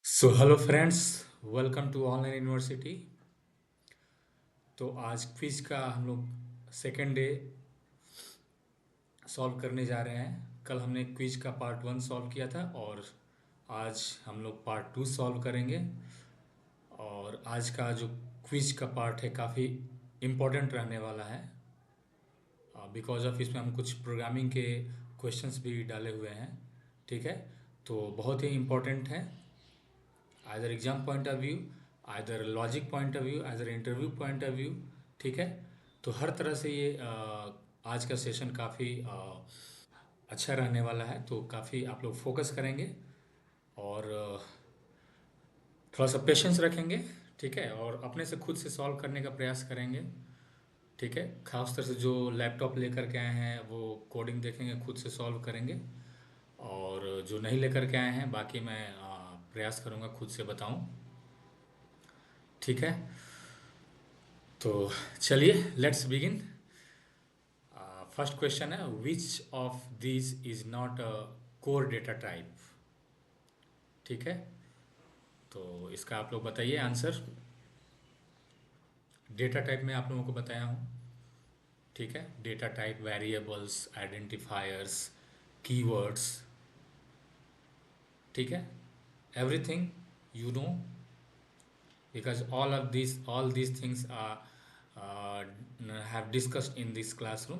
So hello friends, welcome to online university. तो आज quiz का हम लोग सेकेंड डे सॉल्व करने जा रहे हैं। कल हमने क्विज का पार्ट वन सॉल्व किया था और आज हम लोग पार्ट टू सॉल्व करेंगे। और आज का जो क्विज का पार्ट है काफ़ी इम्पोर्टेंट रहने वाला है, बिकॉज ऑफ इसमें हम कुछ प्रोग्रामिंग के क्वेश्चंस भी डाले हुए हैं। ठीक है, तो बहुत ही इम्पोर्टेंट है, either exam point of view, either logic point of view, either interview point of view. ठीक है, तो हर तरह से ये आज का सेशन काफ़ी अच्छा रहने वाला है। तो काफ़ी आप लोग फोकस करेंगे और थोड़ा सा पेशेंस रखेंगे। ठीक है, और अपने से खुद से सॉल्व करने का प्रयास करेंगे। ठीक है, खासतौर से जो लैपटॉप लेकर के आए हैं वो कोडिंग देखेंगे, खुद से सॉल्व करेंगे। और जो नहीं लेकर के आए हैं, बाकी मैं प्रयास करूँगा खुद से बताऊँ। ठीक है, तो चलिए लेट्स बिगिन। फर्स्ट क्वेश्चन है, which of this is not a core data type. ठीक है, तो इसका आप लोग बताइए आंसर। डेटा टाइप में आप लोगों को बताया हूँ। ठीक है, data type, variables, identifiers, keywords. ठीक है, everything you know, because all these things are have discussed in this classroom।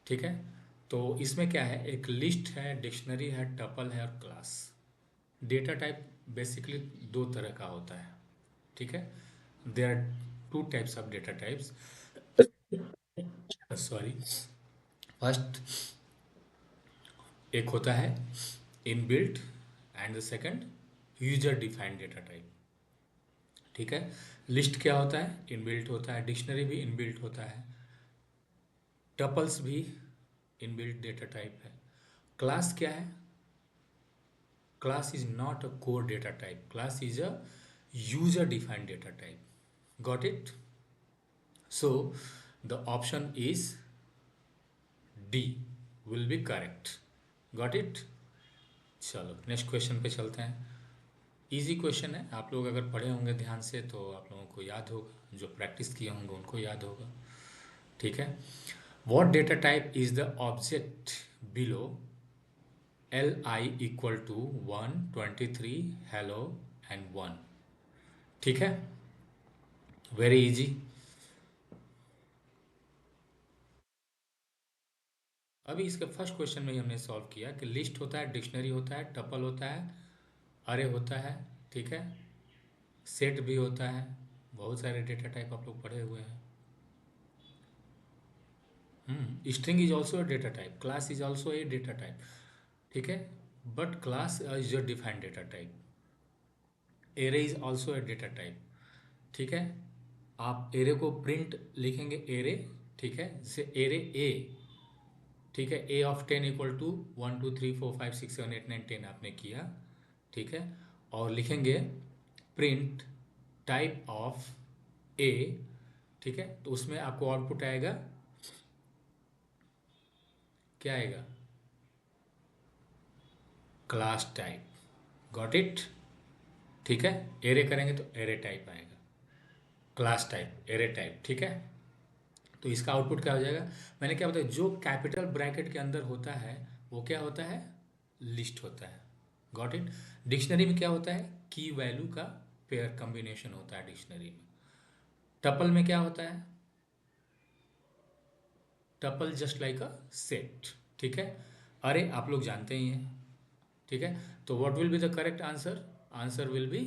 ठीक है, तो इसमें क्या है, एक लिस्ट है, डिक्शनरी है, टपल है और क्लास। डेटा टाइप बेसिकली दो तरह का होता है। ठीक है, there are two types of data types. Sorry, first एक होता है inbuilt and the second user defined data type. ठीक है, लिस्ट क्या होता है, इनबिल्ट होता है। डिक्शनरी भी इनबिल्ट होता है। टपल्स भी इनबिल्ट डेटा टाइप है। क्लास क्या है, class is not a core data type, class is a user defined data type। Got it? So the option is D will be correct। Got it? चलो next question पे चलते हैं। Easy question है, आप लोग अगर पढ़े होंगे ध्यान से तो आप लोगों को याद होगा, जो प्रैक्टिस किए होंगे उनको याद होगा। ठीक है, what data type is the object below li equal to 1 23 hello and 1। ठीक है, वेरी इजी। अभी इसके फर्स्ट क्वेश्चन में ही हमने सॉल्व किया कि लिस्ट होता है, डिक्शनरी होता है, टपल होता है, अरे होता है। ठीक है, सेट भी होता है। बहुत सारे डेटा टाइप आप लोग पढ़े हुए हैं। String is also a data type, class is also a data type. ठीक है, but class is your defined data type. Array is also a data type. ठीक है, आप एरे को प्रिंट लिखेंगे एरे। ठीक है, जैसे एरे ए। ठीक है, ए ऑफ 10 इक्वल टू 1 2 3 4 5 6 7 8 9 10 आपने किया। ठीक है, और लिखेंगे प्रिंट टाइप ऑफ ए। ठीक है, तो उसमें आपको आउटपुट आएगा, क्या आएगा, क्लास टाइप। Got it? ठीक है, एरे करेंगे तो एरे टाइप आएगा, क्लास टाइप, एरे टाइप। ठीक है, तो इसका आउटपुट क्या हो जाएगा, मैंने क्या बताया, जो कैपिटल ब्रैकेट के अंदर होता है वो क्या होता है, लिस्ट होता है। Got it? डिक्शनरी में क्या होता है, की वैल्यू का पेयर कॉम्बिनेशन होता है डिक्शनरी में। टपल में क्या होता है, tuple just like a set. ठीक है, अरे आप लोग जानते ही हैं। ठीक है, तो what will be the correct answer, answer will be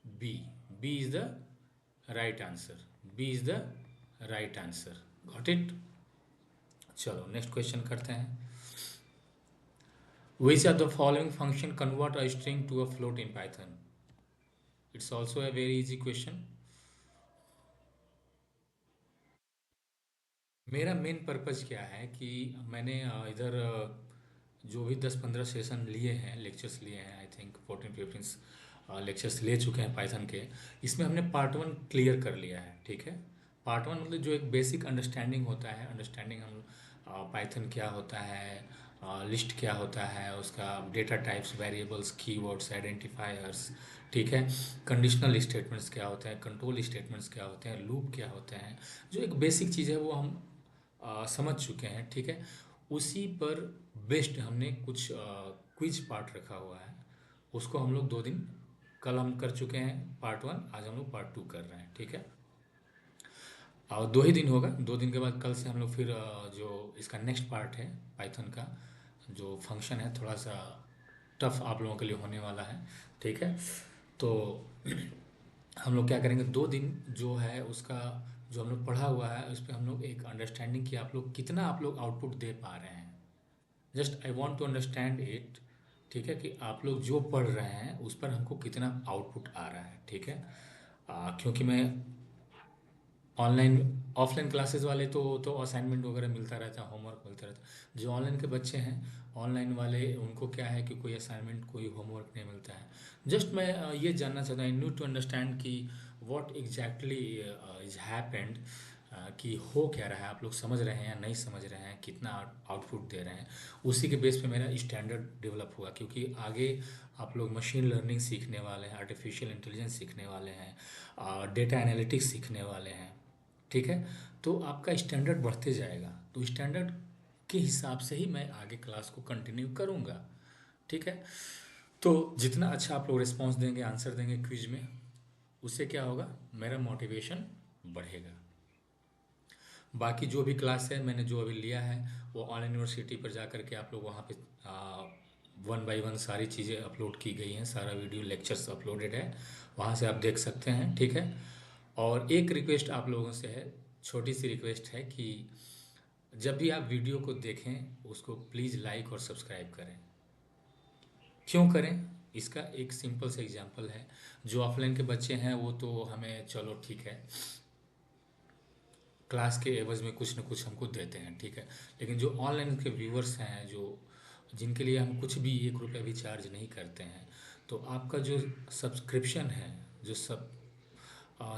B. B is the right answer, B is the right answer. Got it? चलो नेक्स्ट क्वेश्चन करते हैं। Which of the following function convert a string to a float in Python? It's also a very easy question। मेरा main purpose क्या है कि मैंने इधर जो भी 10-15 सेशन लिए हैं, लेक्चर्स लिए हैं, आई थिंक 14-15 लेक्चर्स ले चुके हैं पाइथन के। इसमें हमने पार्ट वन क्लियर कर लिया है। ठीक है, पार्ट वन मतलब जो एक बेसिक अंडरस्टैंडिंग होता है, अंडरस्टैंडिंग हम पाइथन क्या होता है, लिस्ट क्या होता है, उसका data types, variables, keywords, identifiers, ठीक है। कंडीशनल स्टेटमेंट्स क्या होते हैं, कंट्रोल स्टेटमेंट्स क्या होते हैं, लूप क्या होते हैं, जो एक बेसिक चीज़ है वो हम समझ चुके हैं, ठीक है। उसी पर बेस्ड हमने कुछ क्विज पार्ट रखा हुआ है, उसको हम लोग 2 दिन, कल हम कर चुके हैं पार्ट 1, आज हम लोग पार्ट 2 कर रहे हैं, ठीक है। और 2 ही दिन होगा, 2 दिन के बाद कल से हम लोग फिर जो इसका नेक्स्ट पार्ट है पाइथन का जो फंक्शन है, थोड़ा सा टफ आप लोगों के लिए होने वाला है, ठीक है। तो हम लोग क्या करेंगे, 2 दिन जो है उसका जो हम लोग पढ़ा हुआ है उस पर हम लोग एक अंडरस्टैंडिंग कि आप लोग कितना आप लोग आउटपुट दे पा रहे हैं। Just I want to understand it, ठीक है, कि आप लोग जो पढ़ रहे हैं उस पर हमको कितना आउटपुट आ रहा है, ठीक है। क्योंकि मैं ऑनलाइन, ऑफलाइन क्लासेस वाले तो असाइनमेंट वगैरह मिलता रहता है, होमवर्क मिलता रहता है। जो ऑनलाइन के बच्चे हैं, ऑनलाइन वाले, उनको क्या है कि कोई असाइनमेंट, कोई होमवर्क नहीं मिलता है। जस्ट मैं ये जानना चाहता हूँ, आई नीड टू अंडरस्टैंड कि व्हाट एग्जैक्टली इज हैपेंड, कि हो क्या रहा है, आप लोग समझ रहे हैं या नहीं समझ रहे हैं, कितना आउटपुट दे रहे हैं। उसी के बेस पे मेरा स्टैंडर्ड डेवलप हुआ, क्योंकि आगे आप लोग मशीन लर्निंग सीखने वाले हैं, आर्टिफिशियल इंटेलिजेंस सीखने वाले हैं, डेटा एनालिटिक्स सीखने वाले हैं, ठीक है। तो आपका स्टैंडर्ड बढ़ते जाएगा, तो स्टैंडर्ड के हिसाब से ही मैं आगे क्लास को कंटिन्यू करूँगा, ठीक है। तो जितना अच्छा आप लोग रिस्पॉन्स देंगे, आंसर देंगे क्विज में, उससे क्या होगा, मेरा मोटिवेशन बढ़ेगा। बाकी जो भी क्लास है मैंने जो अभी लिया है वो ऑनलाइन यूनिवर्सिटी पर जा कर के आप लोग वहाँ पे 1 बाय 1 सारी चीज़ें अपलोड की गई हैं, सारा वीडियो लेक्चर्स अपलोडेड है, वहाँ से आप देख सकते हैं, ठीक है। और एक रिक्वेस्ट आप लोगों से है, छोटी सी रिक्वेस्ट है कि जब भी आप वीडियो को देखें उसको प्लीज़ लाइक और सब्सक्राइब करें। क्यों करें, इसका एक सिंपल सा एग्जांपल है। जो ऑफलाइन के बच्चे हैं वो तो हमें चलो ठीक है, क्लास के एवज में कुछ न कुछ हमको देते हैं, ठीक है। लेकिन जो ऑनलाइन के व्यूअर्स हैं, जो जिनके लिए हम कुछ भी 1 रुपया भी चार्ज नहीं करते हैं, तो आपका जो सब्सक्रिप्शन है, जो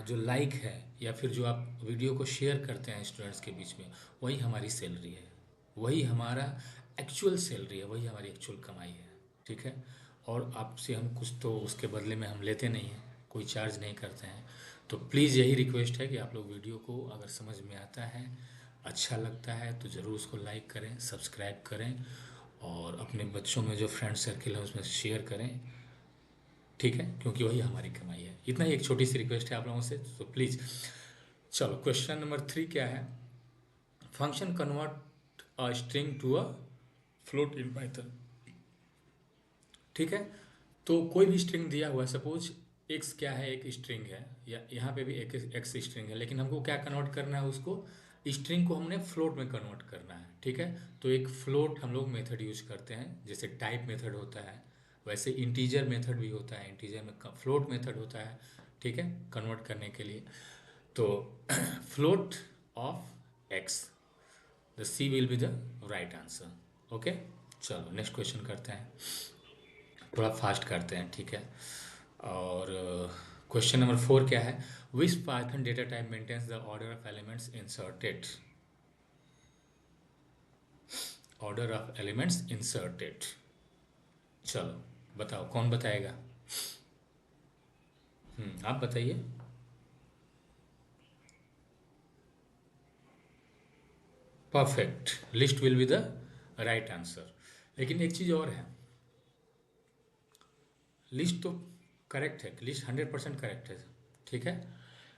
जो लाइक है, या फिर जो आप वीडियो को शेयर करते हैं स्टूडेंट्स के बीच में, वही हमारी सैलरी है, वही हमारा एक्चुअल सैलरी है, वही हमारी एक्चुअल कमाई है, ठीक है। और आपसे हम कुछ तो उसके बदले में हम लेते नहीं हैं, कोई चार्ज नहीं करते हैं। तो प्लीज़ यही रिक्वेस्ट है कि आप लोग वीडियो को अगर समझ में आता है, अच्छा लगता है, तो ज़रूर उसको लाइक करें, सब्सक्राइब करें, और अपने बच्चों में जो फ्रेंड सर्किल है उसमें शेयर करें, ठीक है, क्योंकि वही हमारी कमाई है। इतना ही एक छोटी सी रिक्वेस्ट है आप लोगों से, तो प्लीज़। चलो क्वेश्चन नंबर 3 क्या है, function convert a string to a float in Python, ठीक है। तो कोई भी स्ट्रिंग दिया हुआ है, सपोज एक्स क्या है, एक स्ट्रिंग है, या यहाँ पे भी एक एक्स स्ट्रिंग है, लेकिन हमको क्या कन्वर्ट करना है, उसको स्ट्रिंग को हमने फ्लोट में कन्वर्ट करना है, ठीक है। तो एक फ्लोट हम लोग मेथड यूज करते हैं, जैसे टाइप मेथड होता है, वैसे इंटीजर मेथड भी होता है, इंटीजर में फ्लोट मेथड होता है, ठीक है, कन्वर्ट करने के लिए। तो float of X, the C will be the right answer, okay. चलो नेक्स्ट क्वेश्चन करते हैं, थोड़ा फास्ट करते हैं, ठीक है। और क्वेश्चन नंबर 4 क्या है, which Python data type maintains the order of elements inserted, order of elements inserted. चलो बताओ, कौन बताएगा। आप बताइए। Perfect, list will be the right answer. लेकिन एक चीज़ और है, लिस्ट तो करेक्ट है, लिस्ट 100% करेक्ट है, ठीक है।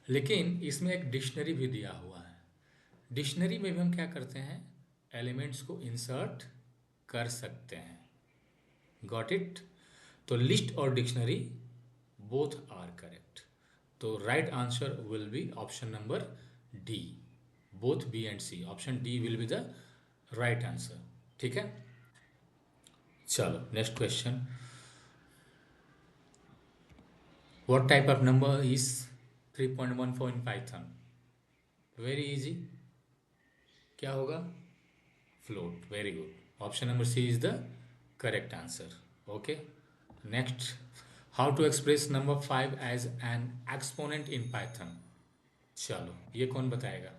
लेकिन इसमें एक डिक्शनरी भी दिया हुआ है, डिक्शनरी में भी हम क्या करते हैं, एलिमेंट्स को इंसर्ट कर सकते हैं, गॉट इट। तो लिस्ट और डिक्शनरी बोथ आर करेक्ट, तो right answer will be option number D, both B and C, option D will be the right answer, ठीक है। चलो next question, what type of number is 3.14 in Python, very easy, क्या होगा, float, very good, option number C is the correct answer, okay. Next, how to express number 5 as an exponent in Python, चलो ये कौन बताएगा,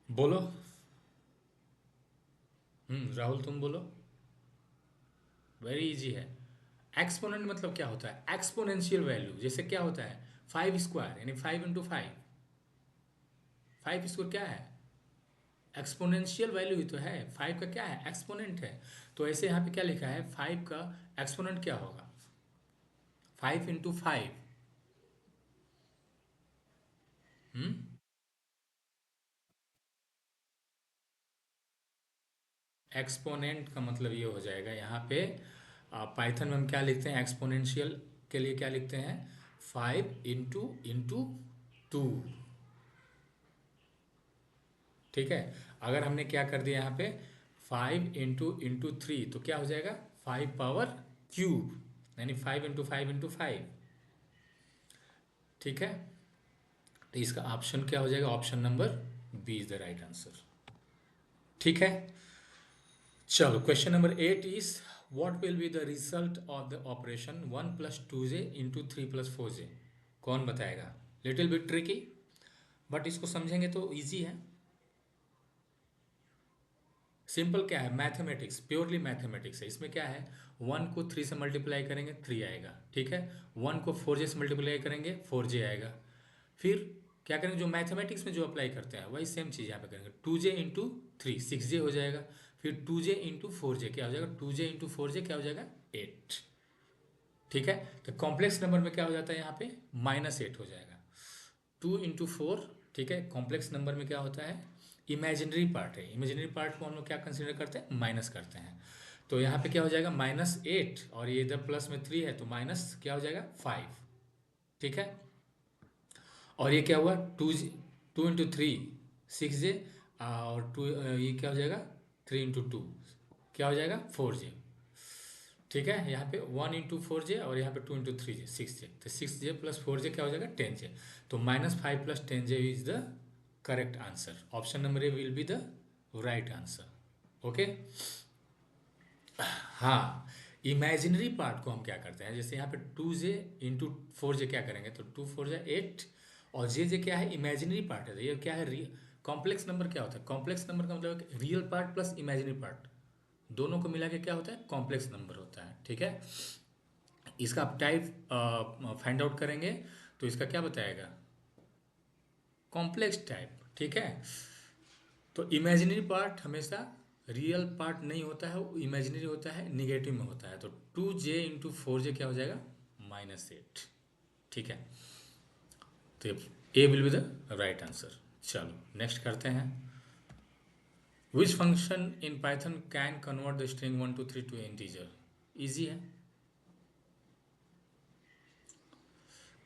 बोलो। राहुल तुम बोलो। Very easy है। एक्सपोनेंट मतलब क्या होता है? Exponential value. जैसे क्या होता है? 5 स्क्वायर यानी 5 × 5। 5 स्क्वायर क्या है? एक्सपोनेंशियल वैल्यू ही तो है। 5 का क्या है? एक्सपोनेंट है। तो ऐसे यहाँ पे क्या लिखा है? 5 का एक्सपोनेंट क्या होगा? 5 × 5। हम्म एक्सपोनेंट का मतलब ये हो जाएगा यहाँ पे। पाइथन में हम क्या लिखते हैं एक्सपोनेंशियल के लिए? क्या लिखते हैं? 5 × 2। ठीक है। अगर हमने क्या कर दिया यहाँ पे 5 × 3 तो क्या हो जाएगा? 5 पावर क्यूब, यानी 5 × 5 × 5। ठीक है। तो इसका ऑप्शन क्या हो जाएगा? Option number B is the right answer. ठीक है। चलो question number 8 is what will be the result of the operation 1 + 2j × 3 + 4j? कौन बताएगा? लिटिल बिट ट्रिकी, बट इसको समझेंगे तो इजी है। सिंपल क्या है? मैथमेटिक्स, प्योरली मैथमेटिक्स है। इसमें क्या है? 1 को 3 से मल्टीप्लाई करेंगे 3 आएगा। ठीक है। 1 को 4j से मल्टीप्लाई करेंगे 4j आएगा। फिर क्या करेंगे? जो मैथमेटिक्स में जो अप्लाई करते हैं वही सेम चीज़ यहाँ पे करेंगे। 2j × 3 6j हो जाएगा। फिर 2j × 4j क्या हो जाएगा? 2j × 4j क्या हो जाएगा? 8। ठीक है। तो कॉम्प्लेक्स नंबर में क्या हो जाता है यहाँ पे? -8 हो जाएगा। 2 × 4। ठीक है। कॉम्प्लेक्स नंबर में क्या होता है? इमेजिनरी पार्ट है। इमेजिनरी पार्ट को हम लोग क्या कंसिडर करते हैं? माइनस करते हैं। तो यहाँ पे क्या हो जाएगा? -8, और ये इधर प्लस में 3 है तो माइनस क्या हो जाएगा? 5। ठीक है। और ये क्या हुआ? 2 × 3 6j, और ये क्या हो जाएगा? 3 × 2 क्या हो जाएगा? 4j। ठीक है। यहाँ पे 1 × 4j और यहाँ पे 2 × 3j 6j। तो 6j + 4j क्या हो जाएगा? 10j। तो -5 + 10j is the correct answer. Option number A will be the right answer. Okay. हाँ। इमेजिनरी पार्ट को हम क्या करते हैं? जैसे यहाँ पे 2j × 4j क्या करेंगे? तो 2 × 4 = 8, और जे क्या है? इमेजिनरी पार्ट है। ये क्या है? कॉम्प्लेक्स नंबर क्या होता है? कॉम्प्लेक्स नंबर का मतलब real part plus imaginary part दोनों को मिला के क्या होता है? कॉम्प्लेक्स नंबर होता है। ठीक है। इसका आप टाइप फाइंड आउट करेंगे तो इसका क्या बताएगा? Complex type. ठीक है। तो इमेजिनरी पार्ट हमेशा रियल पार्ट नहीं होता है, वो इमेजिनरी होता है, निगेटिव में होता है। तो 2j × 4j क्या हो जाएगा? -8। ठीक है। तो A will be the right answer. चलो नेक्स्ट करते हैं। Which function in Python can convert the string 1 2 3 to integer? Easy है।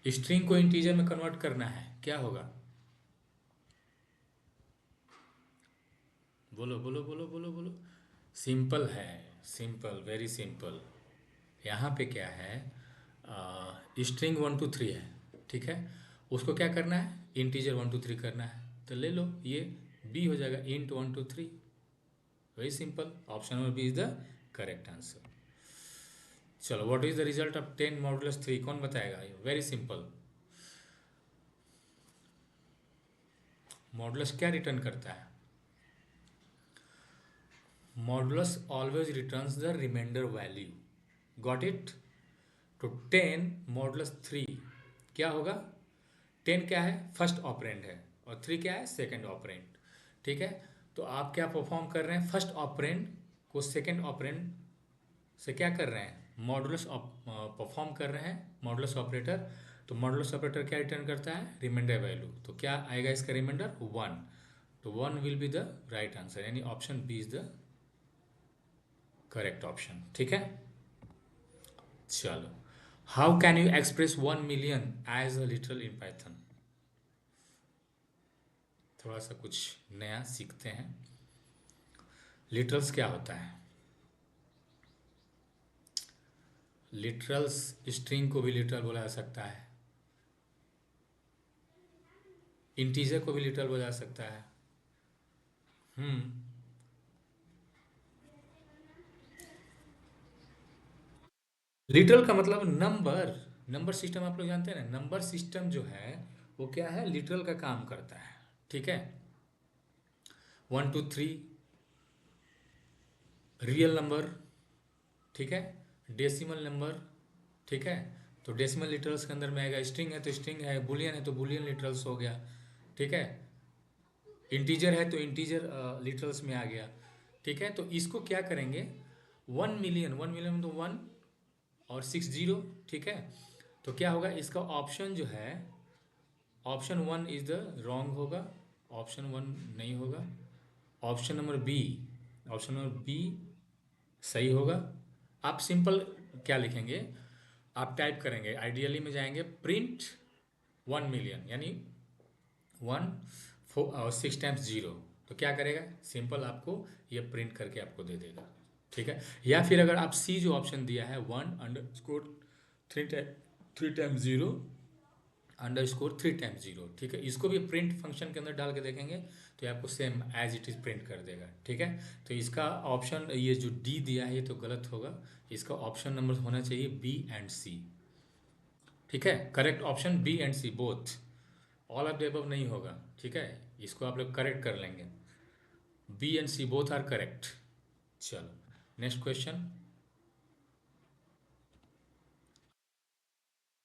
स्ट्रिंग को इंटीजर में कन्वर्ट करना है, क्या होगा? बोलो बोलो बोलो बोलो बोलो। सिंपल है। Simple, very simple. यहाँ पे क्या है? स्ट्रिंग 1 2 3 है। ठीक है। उसको क्या करना है? इंटीजर 1 2 3 करना है। तो ले लो, ये बी हो जाएगा, int 1 2 3। Very simple. Option number B is the correct answer. चलो what is the result of 10 - 3? कौन बताएगा? Very simple. मॉडुलस क्या रिटर्न करता है? Modulus always returns the reminder value. Got it? तो 10 - 3 क्या होगा? 10 क्या है? फर्स्ट ऑपरेंड है, और 3 क्या है? Second operand. ठीक है। तो आप क्या परफॉर्म कर रहे हैं? फर्स्ट ऑपरेंड को सेकंड ऑपरेंड से क्या कर रहे हैं? मॉडुलस परफॉर्म कर रहे हैं, मॉडुलस ऑपरेटर। तो मॉडुलस ऑपरेटर क्या रिटर्न करता है? Reminder value. तो क्या आएगा इसका रिमाइंडर? 1। तो 1 will be the right answer, यानी option B is the correct option. ठीक है। चलो, how can you express 1 million as a literal in Python? थोड़ा सा कुछ नया सीखते हैं। लिटरल्स क्या होता है? लिटरल्स, स्ट्रिंग को भी लिटरल बोला जा सकता है, इंटीजर को भी लिटरल बोला जा सकता है। हम्म लिटरल का मतलब नंबर। नंबर सिस्टम आप लोग जानते हैं ना? नंबर सिस्टम जो है वो क्या है? लिटरल का काम करता है। ठीक है। 1 2 3 रियल नंबर, ठीक है, डेसिमल नंबर, ठीक है, तो डेसिमल लिटरल्स के अंदर में आएगा, स्ट्रिंग है तो स्ट्रिंग है, बुलियन है तो बुलियन लिटरल्स हो गया, ठीक है, इंटीजर है तो इंटीजर लिटरल्स में आ गया, ठीक है। तो इसको क्या करेंगे, 1 मिलियन, 1 मिलियन तो 1 और 6 0, ठीक है। तो क्या होगा इसका ऑप्शन जो है, ऑप्शन 1 इज द रॉन्ग होगा, ऑप्शन 1 नहीं होगा, option number B, option number B सही होगा। आप सिंपल क्या लिखेंगे, आप टाइप करेंगे, आइडियली में जाएंगे, प्रिंट 1 मिलियन, यानी 1 4 6 टाइम्स 0, तो क्या करेगा, सिंपल आपको ये प्रिंट करके आपको दे देगा, ठीक है। या फिर अगर आप सी जो ऑप्शन दिया है 1_3 टाइम्स 0 _3 टाइम्स 0, ठीक है, इसको भी प्रिंट फंक्शन के अंदर डाल के देखेंगे तो ये आपको same as it is print कर देगा, ठीक है। तो इसका ऑप्शन ये जो डी दिया है ये तो गलत होगा, इसका ऑप्शन नंबर होना चाहिए बी एंड सी, ठीक है, correct option B and C both, all of the above नहीं होगा, ठीक है, इसको आप लोग करेक्ट कर लेंगे, B and C both are correct. चलो next question,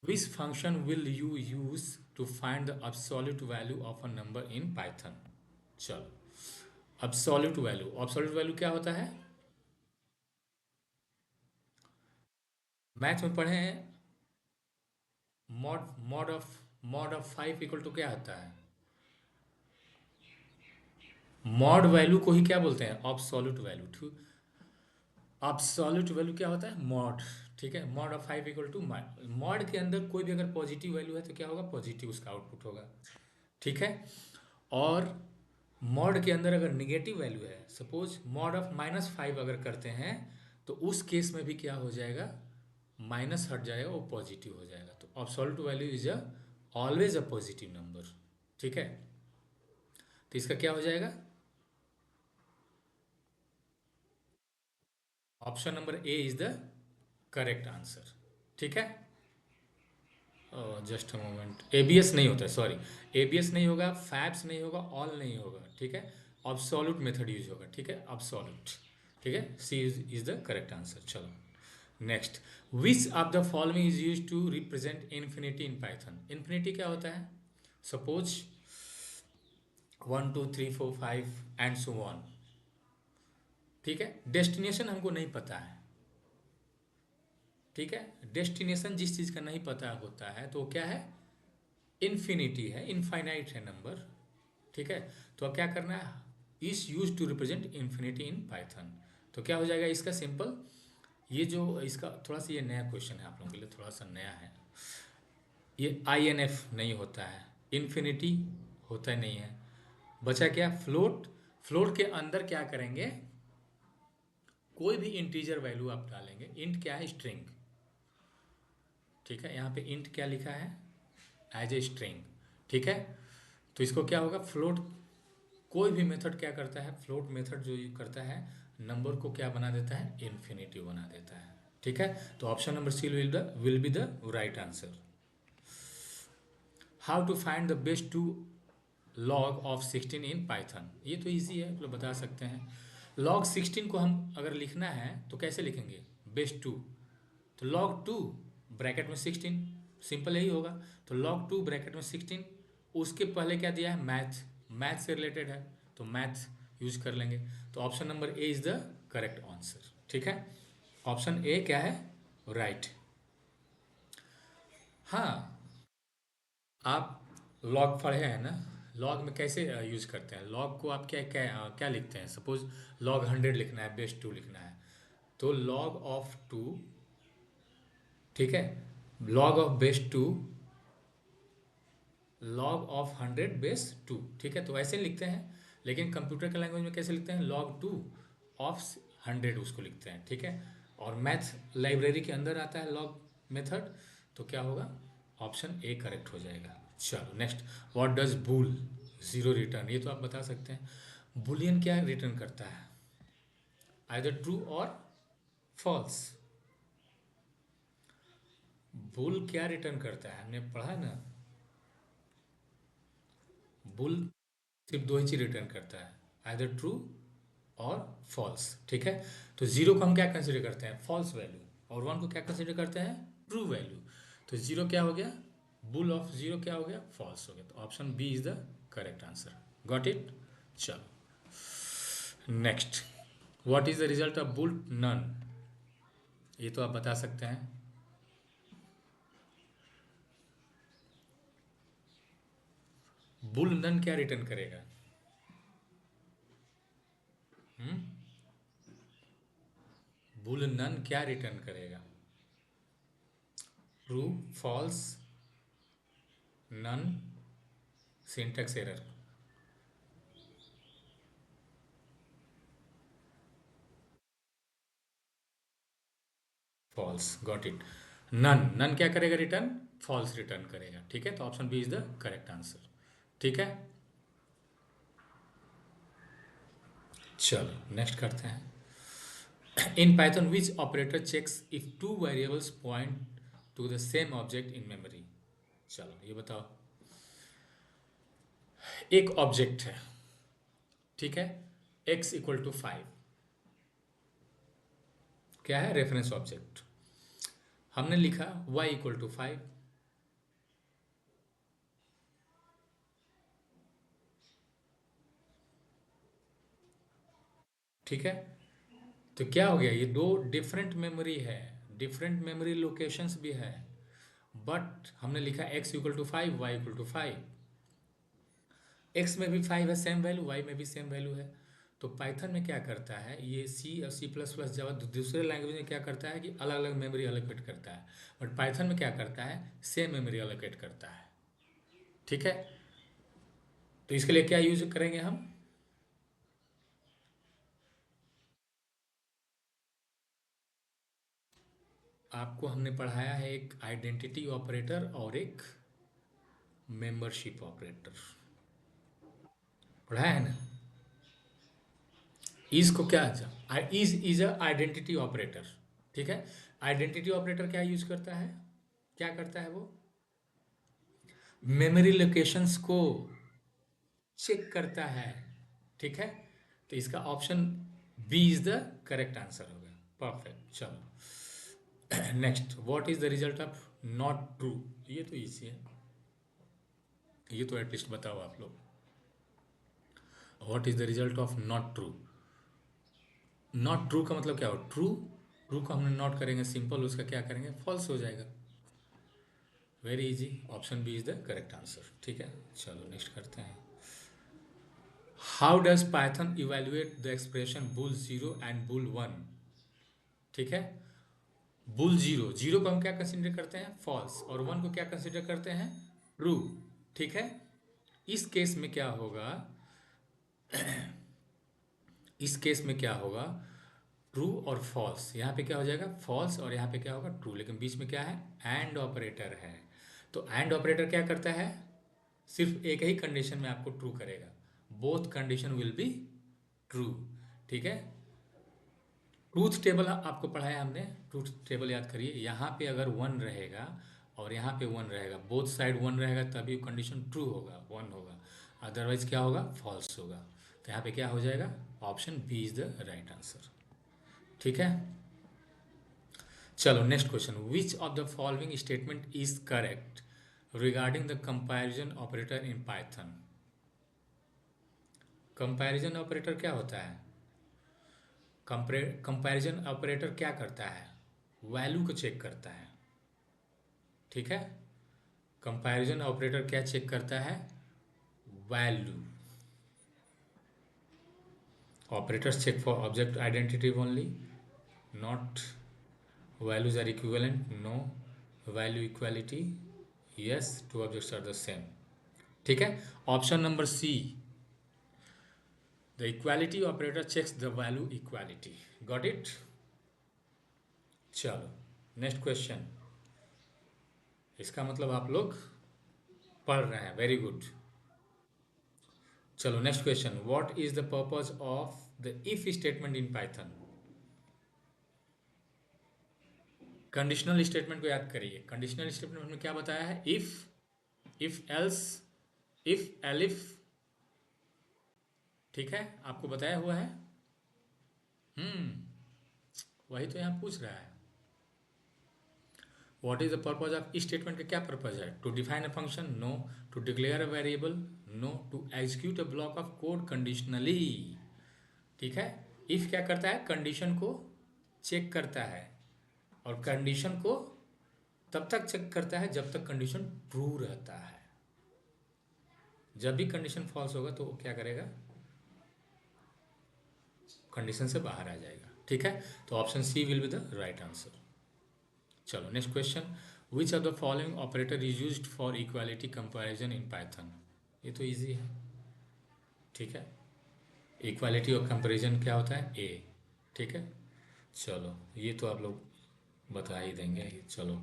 which function will you use to find the absolute value of a number in python। चलो absolute value, absolute value क्या होता है, मैथ में पढ़े हैं, मॉड ऑफ 5 इक्वल टू क्या होता है, मॉड वैल्यू को ही क्या बोलते हैं, एब्सोल्यूट वैल्यू, एब्सोल्यूट वैल्यू क्या होता है, मॉड, ठीक है, mod of 5 equal to, mod के अंदर कोई भी अगर पॉजिटिव वैल्यू है तो क्या होगा, पॉजिटिव उसका आउटपुट होगा, ठीक है। और मॉड के अंदर अगर निगेटिव वैल्यू है, सपोज मॉड ऑफ -5 अगर करते हैं तो उस केस में भी क्या हो जाएगा, माइनस हट जाएगा, वो पॉजिटिव हो जाएगा, तो absolute value is a always a positive number, ठीक है। तो इसका क्या हो जाएगा, option number A is the correct answer, ठीक है। जस्ट अ मोमेंट, एबीएस नहीं होता है, सॉरी, एबीएस नहीं होगा, फैब्स नहीं होगा, ऑल नहीं होगा, ठीक है, अब्सोल्यूट मेथड यूज होगा, ठीक है, अब्सोल्यूट, ठीक है, C is the correct answer. चलो next, which of the following is use to represent infinity in Python. Infinity क्या होता है, सपोज 1 2 3 4 5 एंड सो ऑन, ठीक है, डेस्टिनेशन हमको नहीं पता है, ठीक है, डेस्टिनेशन जिस चीज़ का नहीं पता होता है तो क्या है, इन्फिनिटी है, इनफाइनाइट है नंबर, ठीक है। तो अब क्या करना है, is use to represent infinity in Python, तो क्या हो जाएगा इसका सिंपल, ये जो इसका थोड़ा सा ये नया क्वेश्चन है आप लोगों के लिए, थोड़ा सा नया है, ये आई एन एफ नहीं होता है, इन्फिनिटी होता नहीं है, बचा क्या, फ्लोट, फ्लोट के अंदर क्या करेंगे, कोई भी इंटीजर वैल्यू आप डालेंगे, इंट क्या है, स्ट्रिंग, ठीक है, यहाँ पे इंट क्या लिखा है, एज ए स्ट्रिंग, ठीक है। तो इसको क्या होगा, फ्लोट, कोई भी मेथड क्या करता है, फ्लोट मेथड जो करता है नंबर को क्या बना देता है, इन्फिनिटी बना देता है, ठीक है। तो option number C will be the right answer. How to find the best to log of 16 in Python, ये तो इजी है, मतलब बता सकते हैं, लॉग 16 को हम अगर लिखना है तो कैसे लिखेंगे, बेस टू, तो लॉग 2 ब्रैकेट में 16, सिंपल यही होगा, तो लॉग 2 ब्रैकेट में 16, उसके पहले क्या दिया है, मैथ, मैथ से रिलेटेड है तो मैथ यूज कर लेंगे, तो option number A is the correct answer, ठीक है, ऑप्शन ए क्या है, राइट। हाँ, आप लॉग पढ़े हैं ना, लॉग में कैसे यूज करते हैं, लॉग को आप क्या क्या क्या लिखते हैं, सपोज लॉग 100 लिखना है, बेस 2 लिखना है, तो लॉग ऑफ 2, ठीक है, log of base 2, log of 100 base 2, ठीक है, तो ऐसे लिखते हैं, लेकिन कंप्यूटर के लैंग्वेज में कैसे लिखते हैं, लॉग 2 ऑफ 100 उसको लिखते हैं, ठीक है। और मैथ लाइब्रेरी के अंदर आता है लॉग मेथड, तो क्या होगा, ऑप्शन ए करेक्ट हो जाएगा। चलो next, what does bool zero return, ये तो आप बता सकते हैं, बुलियन क्या रिटर्न करता है, आइदर ट्रू और फॉल्स, बुल क्या रिटर्न करता है, हमने पढ़ा ना, बुल सिर्फ दो ही चीज रिटर्न करता है, आइदर ट्रू और फॉल्स। ठीक है, तो 0 को हम क्या कंसिडर करते हैं, फॉल्स वैल्यू, और 1 को क्या कंसिडर करते हैं, ट्रू वैल्यू। तो 0 क्या हो गया, बुल ऑफ 0 क्या हो गया, फॉल्स हो गया। तो option B is the correct answer. Got it. चलो next, what is the result of bool none, ये तो आप बता सकते हैं। बुल नन क्या रिटर्न करेगा, हम्म, बुल नन क्या रिटर्न करेगा, true, false, none, syntax error. False, got it. None, none क्या करेगा रिटर्न, फॉल्स रिटर्न करेगा। ठीक है, तो option B is the correct answer. ठीक है, चलो नेक्स्ट करते हैं। In Python which operator checks if two variables point to the same object in memory. चलो ये बताओ, एक ऑब्जेक्ट है, ठीक है, x इक्वल टू 5, क्या है, रेफरेंस ऑब्जेक्ट। हमने लिखा y इक्वल टू 5, ठीक है। तो क्या हो गया, ये दो डिफरेंट मेमोरी है, डिफरेंट मेमोरी लोकेशंस भी है, बट हमने लिखा x equal to 5, Y equal to 5। x में भी 5 है सेम वैल्यू, y में भी सेम वैल्यू है। तो पाइथन में क्या करता है, ये सी और सी प्लस प्लस जावा दूसरे लैंग्वेज में क्या करता है कि अलग अलग मेमोरी अलोकेट करता है, बट पाइथन में क्या करता है, सेम मेमोरी अलोकेट करता है। ठीक है, तो इसके लिए क्या यूज करेंगे हम, आपको हमने पढ़ाया है एक आइडेंटिटी ऑपरेटर और एक मेंबरशिप ऑपरेटर, पढ़ाया है ना। इज को क्या, इज अ आइडेंटिटी ऑपरेटर। ठीक है, आइडेंटिटी ऑपरेटर क्या यूज करता है, क्या करता है वो, मेमोरी लोकेशंस को चेक करता है। ठीक है, तो इसका option B is the correct answer होगा। परफेक्ट, चलो next, what is the result of not true, ये तो इजी है, ये तो एटलीस्ट बताओ आप लोग, what is the result of not true. Not true का मतलब क्या हो, ट्रू, ट्रू को हमने नॉट करेंगे सिंपल, उसका क्या करेंगे, फॉल्स हो जाएगा। Very easy, option B is the correct answer. ठीक है, चलो नेक्स्ट करते हैं। How does Python evaluate the expression bool 0 and bool 1। ठीक है, बुल 0, 0 को हम क्या कंसिडर करते हैं, फॉल्स, और 1 को क्या कंसिडर करते हैं, ट्रू। ठीक है, इस केस में क्या होगा, इस केस में क्या होगा, ट्रू और फॉल्स, यहाँ पे क्या हो जाएगा, फॉल्स, और यहाँ पे क्या होगा, ट्रू, लेकिन बीच में क्या है, एंड ऑपरेटर है। तो एंड ऑपरेटर क्या करता है, सिर्फ एक ही कंडीशन में आपको ट्रू करेगा, both condition will be true. ठीक है, ट्रूथ टेबल आपको पढ़ाया हमने, ट्रूथ टेबल याद करिए, यहाँ पे अगर 1 रहेगा और यहाँ पे 1 रहेगा, बोथ साइड 1 रहेगा, तभी कंडीशन ट्रू होगा, 1 होगा, अदरवाइज क्या होगा, फॉल्स होगा। तो यहाँ पे क्या हो जाएगा, option B is the right answer. ठीक है, चलो next question, which of the following statement is correct regarding the comparison operator in Python. Comparison operator क्या होता है, कंपैरिजन ऑपरेटर क्या करता है, वैल्यू को चेक करता है। ठीक है, कंपैरिजन ऑपरेटर क्या चेक करता है, value. Operators check for object identity only, not values are equivalent, no, value equality, yes, two objects are the same। ठीक है, option number C, the equality operator checks the value equality. Got it. चलो next question, इसका मतलब आप लोग पढ़ रहे हैं, वेरी गुड। चलो next question, what is the purpose of the if statement in Python. Conditional statement को याद करिए, कंडीशनल स्टेटमेंट में क्या बताया है, इफ एल्स, इफ एलिफ। ठीक है, आपको बताया हुआ है। वही तो यहाँ पूछ रहा है। What is the purpose of इस स्टेटमेंट का क्या पर्पज है? To define a function, no. To declare a variable, no. To execute a block of code conditionally. ठीक है। इफ क्या करता है? कंडीशन को चेक करता है, और कंडीशन को तब तक चेक करता है जब तक कंडीशन ट्रू रहता है। जब भी कंडीशन फॉल्स होगा तो वो क्या करेगा? कंडीशन से बाहर आ जाएगा। ठीक है, तो option C will be the right answer. चलो next question. Which of the following operator is used for equality comparison in Python? ये तो इजी है। ठीक है, इक्वालिटी और कंपैरिजन क्या होता है? ए। ठीक है, चलो ये तो आप लोग बता ही देंगे। चलो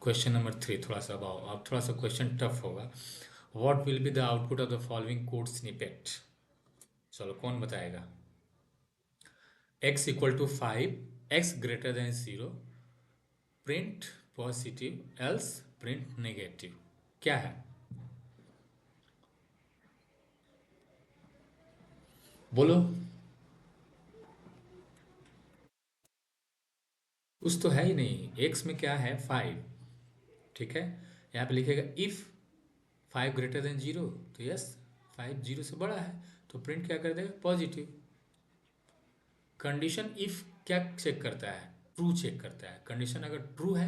क्वेश्चन नंबर 3, थोड़ा सा अब थोड़ा सा क्वेश्चन टफ होगा। What will be the output of the following code snippet? चलो कौन बताएगा? x equal to 5, x greater than 0, print positive, else print negative. क्या है? बोलो। कुछ तो है ही नहीं। x में क्या है? 5। ठीक है, यहाँ पे लिखेगा इफ 5 ग्रेटर देन 0, तो यस 5 0 से बड़ा है, तो प्रिंट क्या कर देगा? पॉजिटिव। कंडीशन इफ क्या चेक करता है? ट्रू चेक करता है। कंडीशन अगर ट्रू है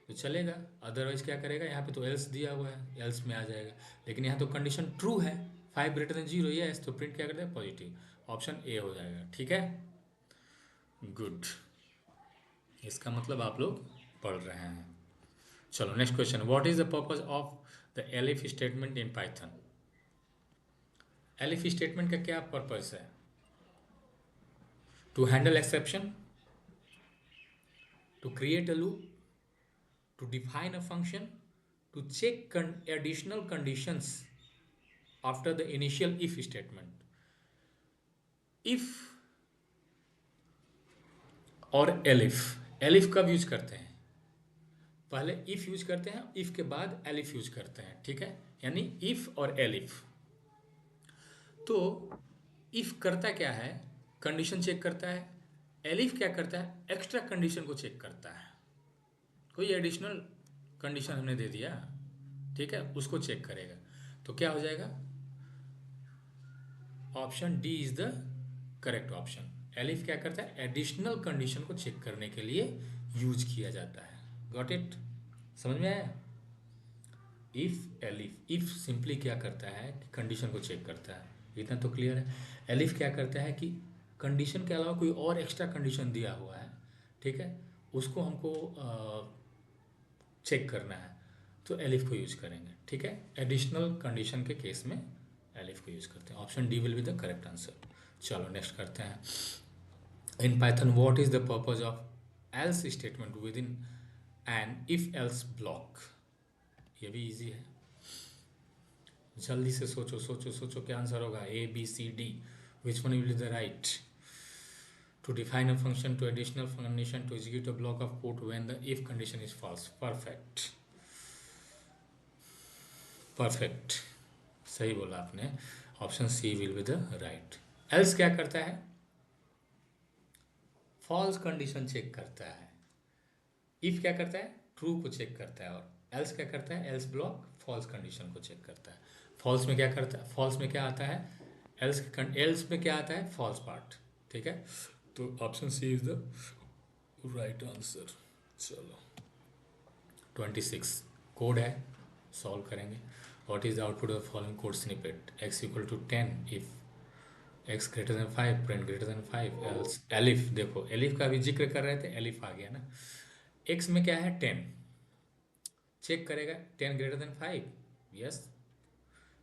तो चलेगा, अदरवाइज क्या करेगा? यहाँ पे तो एल्स दिया हुआ है, एल्स में आ जाएगा। लेकिन यहाँ तो कंडीशन ट्रू है, 5 ग्रेटर देन 0, यस, तो प्रिंट क्या करता है? पॉजिटिव। ऑप्शन ए हो जाएगा। ठीक है, गुड। इसका मतलब आप लोग पढ़ रहे हैं। चलो next question. What is the purpose of the elif statement in Python? Elif statement का क्या पर्पज है? To handle exception, to create a loop, to define a function, to check additional conditions after the initial if statement. if और elif, elif कब use करते हैं? पहले if use करते हैं, if के बाद elif यूज करते हैं। ठीक है, यानी if और elif। तो if करता क्या है? कंडीशन चेक करता है। elif क्या करता है? एक्स्ट्रा कंडीशन को चेक करता है। कोई एडिशनल कंडीशन हमने दे दिया, ठीक है, उसको चेक करेगा। तो क्या हो जाएगा? Option D is the correct option. Elif क्या करता है? एडिशनल कंडीशन को चेक करने के लिए यूज किया जाता है। Got it? समझ में आया? इफ एलिफ, इफ सिंपली क्या करता है कि कंडीशन को चेक करता है, इतना तो क्लियर है। एलिफ क्या करता है कि कंडीशन के अलावा कोई और एक्स्ट्रा कंडीशन दिया हुआ है, ठीक है, उसको हमको चेक करना है, तो एलिफ को यूज करेंगे। ठीक है, एडिशनल कंडीशन के केस में एलिफ को यूज करते हैं। Option D will be the correct answer. चलो नेक्स्ट करते हैं। In Python what is the purpose of else statement with in an if else block? ये भी इजी है, जल्दी से सोचो सोचो सोचो, क्या आंसर होगा? A B C D, which one will be the right? To define a function, to additional condition, to execute a block of code when the if condition is false. Perfect, perfect, सही बोला आपने। Option C will be the right. Else क्या करता है? False condition check करता है। If क्या करता है? ट्रू को चेक करता है। और एल्स क्या करता है? एल्स ब्लॉक फॉल्स कंडीशन को चेक करता है। फॉल्स में क्या करता है? फॉल्स में क्या आता है? एल्स में क्या आता है? False part. ठीक है, तो option C is the right answer. चलो 26 कोड है, सॉल्व करेंगे। What is the output of following code snippet? x equal to 10 if x greater than 5, print greater than 5, else. Elif, देखो एलिफ का भी जिक्र कर रहे थे, एलिफ आ गया ना। x में क्या है? 10, चेक करेगा 10 ग्रेटर देन 5, यस,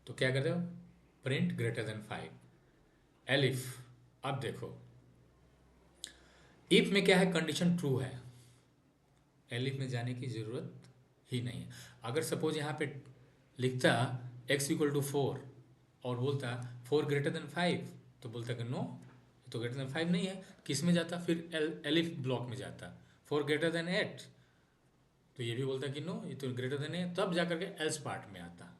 तो क्या कर हो? Print greater than 5, elif. अब देखो इफ में क्या है? कंडीशन ट्रू है, एलिफ में जाने की जरूरत ही नहीं है। अगर सपोज यहाँ पे लिखता x इक्वल टू 4 और बोलता 4 ग्रेटर देन 5, तो बोलता कि नो, ये तो ग्रेटर देन 5 नहीं है। किस में जाता? फिर एलिफ ब्लॉक में जाता। 4 ग्रेटर देन 8, तो ये भी बोलता कि नो, ये तो ग्रेटर देन है, तब जाकर के एल्स पार्ट में आता।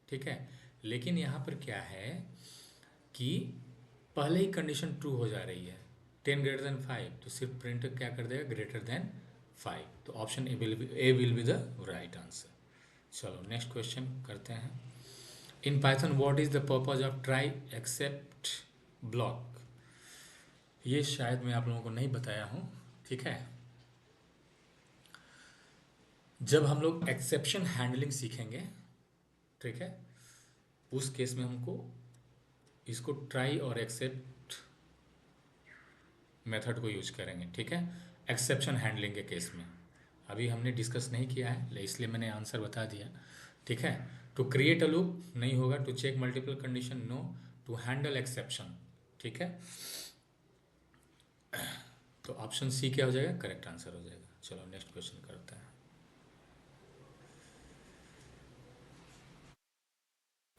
ठीक है, लेकिन यहाँ पर क्या है कि पहले ही कंडीशन ट्रू हो जा रही है, 10 ग्रेटर देन 5, तो सिर्फ प्रिंटर क्या कर देगा, ग्रेटर देन 5। तो option A will be the right answer. चलो नेक्स्ट क्वेश्चन करते हैं। In Python what is the purpose of try except block. ये शायद मैं आप लोगों को नहीं बताया हूँ, ठीक है। जब हम लोग एक्सेप्शन हैंडलिंग सीखेंगे, ठीक है, उस केस में हमको इसको ट्राई और एक्सेप्ट मेथड को यूज करेंगे, ठीक है, एक्सेप्शन हैंडलिंग के केस में। अभी हमने डिस्कस नहीं किया है, इसलिए मैंने आंसर बता दिया, ठीक है। टू क्रिएट अ लूप नहीं होगा, to check multiple condition no, to handle exception, ठीक है। तो ऑप्शन सी क्या हो जाएगा, करेक्ट आंसर हो जाएगा। चलो नेक्स्ट क्वेश्चन करते हैं।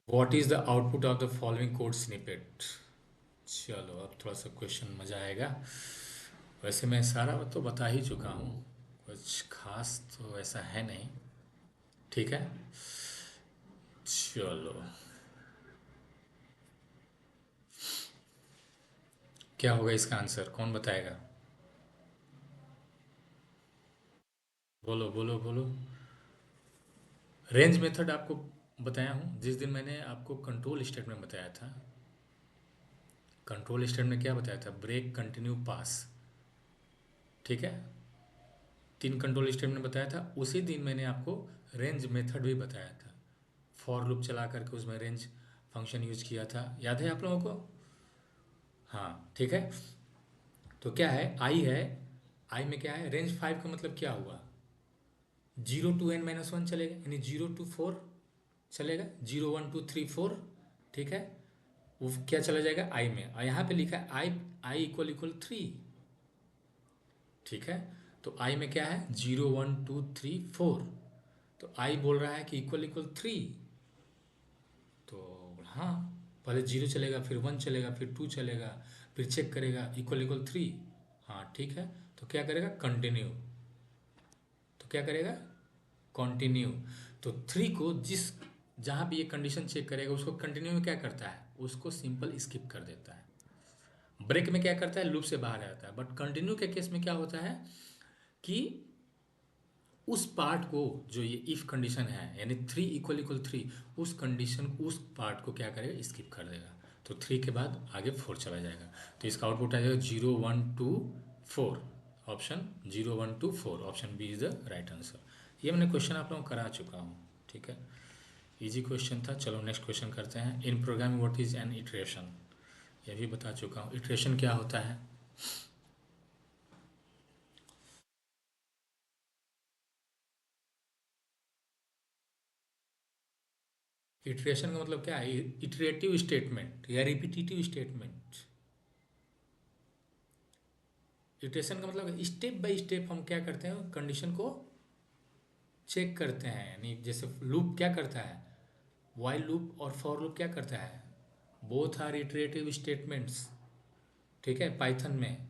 What is the output of the following code snippet. चलो अब थोड़ा सा क्वेश्चन मजा आएगा। वैसे मैं सारा तो बता ही चुका हूँ, कुछ खास तो ऐसा है नहीं, ठीक है। चलो क्या होगा इसका आंसर, कौन बताएगा, बोलो बोलो बोलो। रेंज मेथड आपको बताया हूँ जिस दिन मैंने आपको कंट्रोल स्टेटमेंट बताया था। कंट्रोल स्टेटमेंट में क्या बताया था, ब्रेक, कंटिन्यू, पास, ठीक है। 3 कंट्रोल स्टेटमेंट बताया था। उसी दिन मैंने आपको रेंज मेथड भी बताया था, फॉर लूप चला करके उसमें रेंज फंक्शन यूज किया था, याद है आप लोगों को। हाँ ठीक है। तो क्या है, आई है, आई में क्या है, रेंज 5 का मतलब क्या हुआ, 0 to n-1 चलेगा, यानी 0 to 4 चलेगा, 0 1 2 3 4, ठीक है। वो क्या चला जाएगा, आई में, और यहाँ पे लिखा है आई, आई इक्वल इक्वल 3, ठीक है। तो आई में क्या है, 0 1 2 3 4, तो आई बोल रहा है कि इक्वल इक्वल 3, तो हाँ, पहले 0 चलेगा, फिर 1 चलेगा, फिर 2 चलेगा, फिर चेक करेगा इक्वल इक्वल 3, हाँ ठीक है। तो क्या करेगा, कंटिन्यू, तो क्या करेगा, कंटिन्यू। तो 3 को जिस, जहाँ भी ये कंडीशन चेक करेगा उसको कंटिन्यू में क्या करता है, उसको सिंपल स्किप कर देता है। ब्रेक में क्या करता है, लूप से बाहर आता है, बट कंटिन्यू के केस में क्या होता है कि उस पार्ट को, जो ये इफ कंडीशन है यानी 3 इक्वल इक्वल 3, उस कंडीशन, उस पार्ट को क्या करेगा, स्किप कर देगा। तो 3 के बाद आगे 4 चला जाएगा, तो इसका आउटपुट आ जाएगा 0 1 2 4, option 0 1 2 4, option B is the right answer. ये मैंने क्वेश्चन आप लोगों को करा चुका हूँ, ठीक है, इजी क्वेश्चन था। चलो नेक्स्ट क्वेश्चन करते हैं। इन programming what is an iteration, ये भी बता चुका हूँ, इटरेशन क्या होता है। इटरेशन का मतलब क्या है, इटरेटिव स्टेटमेंट या रिपीटिटिव स्टेटमेंट। इटरेशन का मतलब स्टेप बाय स्टेप हम क्या करते हैं, कंडीशन को चेक करते हैं, यानी जैसे लूप क्या करता है, वाइल लूप और फॉर लूप क्या करता है, बोथ आर इटरेटिव स्टेटमेंट्स, ठीक है। पाइथन में